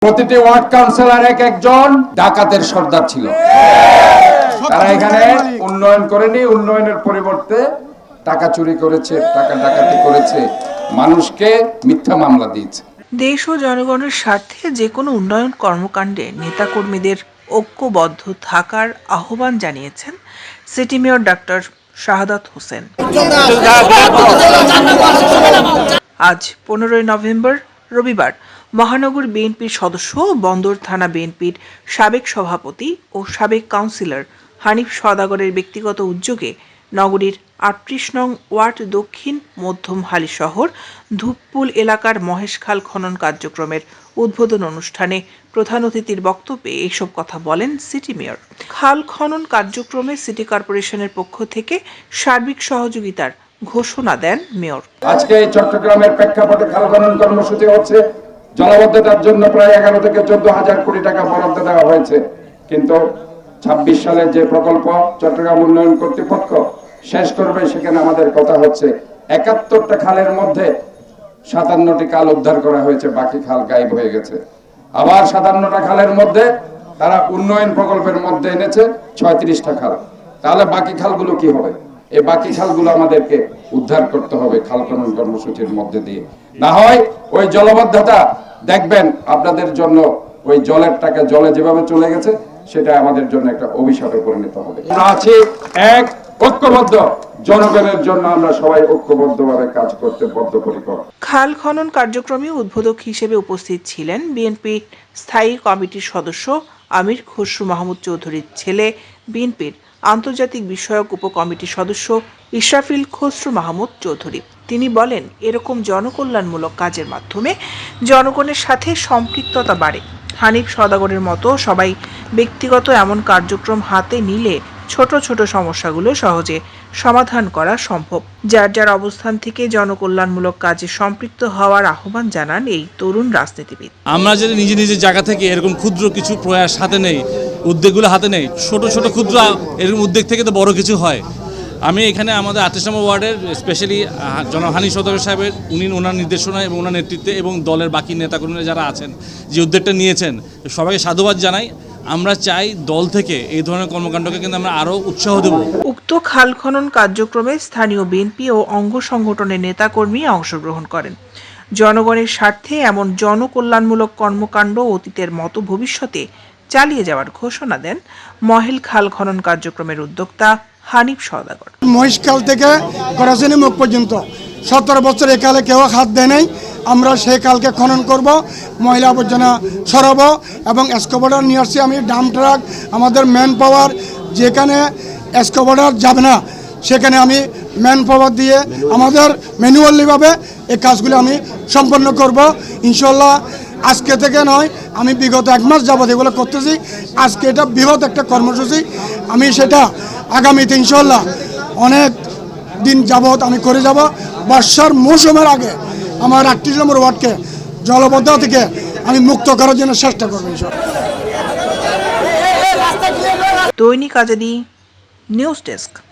প্রতিটি ward councillor একজন ডাকাতের সর্দার ছিল। তারা এখানে উন্নয়ন করেনি, উন্নয়নের পরিবর্তে টাকা চুরি করেছে, টাকা ডাকাতি করেছে, মানুষকে মিথ্যা মামলা দিয়েছে। দেশ ও জনগণের স্বার্থে যে কোনো উন্নয়ন কর্মকাণ্ডে নেতাকর্মীদের ঐক্যবদ্ধ থাকার আহ্বান জানিয়েছেন city mayor doctor Shahadat Hossain. আজ 15 নভেম্বর রবিবার মহানগর বিএনপির সদস্য ও বন্দর থানা বিএনপির সাবেক সভাপতি ও সাবেক কাউন্সিলর হানিফ সওদাগরের ব্যক্তিগত উদ্যোগে নগরীর 38 নং ওয়ার্ড দক্ষিণ মধ্যম হালিশহর ধূপপুল এলাকার মহেশখাল খনন কার্যক্রমের উদ্বোধন অনুষ্ঠানে প্রধান অতিথির বক্তব্যে এইসব কথা বলেন সিটি মেয়র। খাল খনন কার্যক্রমে সিটি কর্পোরেশনের পক্ষ থেকে সার্বিক সহযোগিতার ঘোষণা দেন মেয়র। আজকে এই চট্টগ্রামের প্রেক্ষাপটে খাল খনন কর্মসূচি হচ্ছে। জলাবদ্ধতার জন্য প্রায় 11 থেকে 14,000 কোটি টাকা বরাদ্দ দেওয়া হয়েছে, কিন্তু 26 সালের যে প্রকল্প চট্টগ্রাম উন্নয়ন কর্তৃপক্ষ শেষ করবে, সেখানে আমাদের কথা হচ্ছে 71টা খালের মধ্যে 57টি খাল উদ্ধার করা হয়েছে, বাকি খাল গায়েব হয়ে গেছে। আবার 57টা খালের মধ্যে তারা উন্নয়ন প্রকল্পের মধ্যে এনেছে 36টা খাল। তাহলে বাকি খালগুলো কি হবে? এই বাকি খালগুলো আমাদেরকে উদ্ধার করতে হবে খাল খনন কর্মসূচির মধ্যে দিয়ে। না হয় ওই জলাবদ্ধতা দেখবেন আপনাদের জন্য ওই জলের টাকা জলে যেভাবে চলে গেছে, সেটা আমাদের জন্য একটা অভিশাপে পরিণত হবে। আমরা আছি এক ঐক্যবদ্ধ, জনগণের জন্য আমরা সবাই ঐক্যবদ্ধভাবে কাজ করতে বদ্ধপরিকর। খাল খনন কার্যক্রমে উদ্বোধক হিসেবে উপস্থিত ছিলেন বিএনপি স্থায়ী কমিটির সদস্য আমির খসরু মাহমুদ চৌধুরীর ছেলে, বিএনপির আন্তর্জাতিক বিষয়ক উপকমিটির সদস্য ইশরাফিল খসরু মাহমুদ চৌধুরী। তিনি বলেন, এরকম জনকল্যাণমূলক কাজের মাধ্যমে জনগণের সাথে সম্পৃক্ততা বাড়ে। হানিফ সওদাগরের মতো সবাই ব্যক্তিগত এমন কার্যক্রম হাতে নিলে ছোট ছোট সমস্যাগুলো সহজে সমাধান করা সম্ভব। যার যার অবস্থান থেকে জনকল্যাণমূলক কাজে সম্পৃক্ত হওয়ার আহ্বান জানান এই তরুণ রাজনীতিবিদ। আমরা যদি নিজ নিজ জায়গা থেকে এরকম ক্ষুদ্র কিছু প্রয়াস হাতে নেই, উদ্যোগগুলো হাতে নেই, ছোট ছোট ক্ষুদ্র এরকম উদ্যোগ থেকে তো বড় কিছু হয়। আমি এখানে আমাদের 38 নম্বর ওয়ার্ডের স্পেশালি জনাব হানিফ সওদাগর সাহেবের ওনার নির্দেশনা এবং ওনার নেতৃত্বে এবং দলের বাকি নেতাকর্মীরা যারা আছেন যে উদ্যোগটা নিয়েছেন, সবাইকে সাধুবাদ জানাই। আমরা চাই দল থেকে এই ধরনের কর্মকাণ্ডকে কিন্তু আমরা আরও উৎসাহ দেব। উক্ত খাল খনন কার্যক্রমে স্থানীয় বিএনপি ও অঙ্গ সংগঠনের নেতাকর্মী অংশগ্রহণ করেন। জনগণের স্বার্থে এমন জনকল্যাণমূলক কর্মকাণ্ড অতীতের মতো ভবিষ্যতে চালিয়ে যাওয়ার ঘোষণা দেন মহেল খাল খনন কার্যক্রমের উদ্যোক্তা হানিফ সওদাগর। মহেশখাল থেকে করাচিনি মুখ পর্যন্ত 17 বছর একালে কেউ হাত দেয় নাই। আমরা সেই খালকে খনন করব, ময়লা আবর্জনা সরাবো এবং এক্সকাভেটর নিয়ে আসছি। আমি ডাম ট্রাক, আমাদের ম্যান পাওয়ার, যেখানে এক্সকাভেটর যাবে না সেখানে আমি ম্যান পাওয়ার দিয়ে আমাদের ম্যানুয়ালিভাবে এই কাজগুলো আমি সম্পন্ন করব ইনশাল্লাহ। আজকে থেকে নয়, আমি বিগত 1 মাস যাবত এগুলো করতেছি। আজকে এটা বৃহৎ একটা কর্মসূচি, আমি সেটা আগামীতে ইনশাল্লাহ অনেক দিন যাবত আমি করে যাব। বর্ষার মৌসুমের আগে আমার 38 নম্বর ওয়ার্ডকে জলবদ্ধতা থেকে আমি মুক্ত করার জন্য চেষ্টা করবো ইনশাল্লাহ। দৈনিক আজাদী নিউজ ডেস্ক।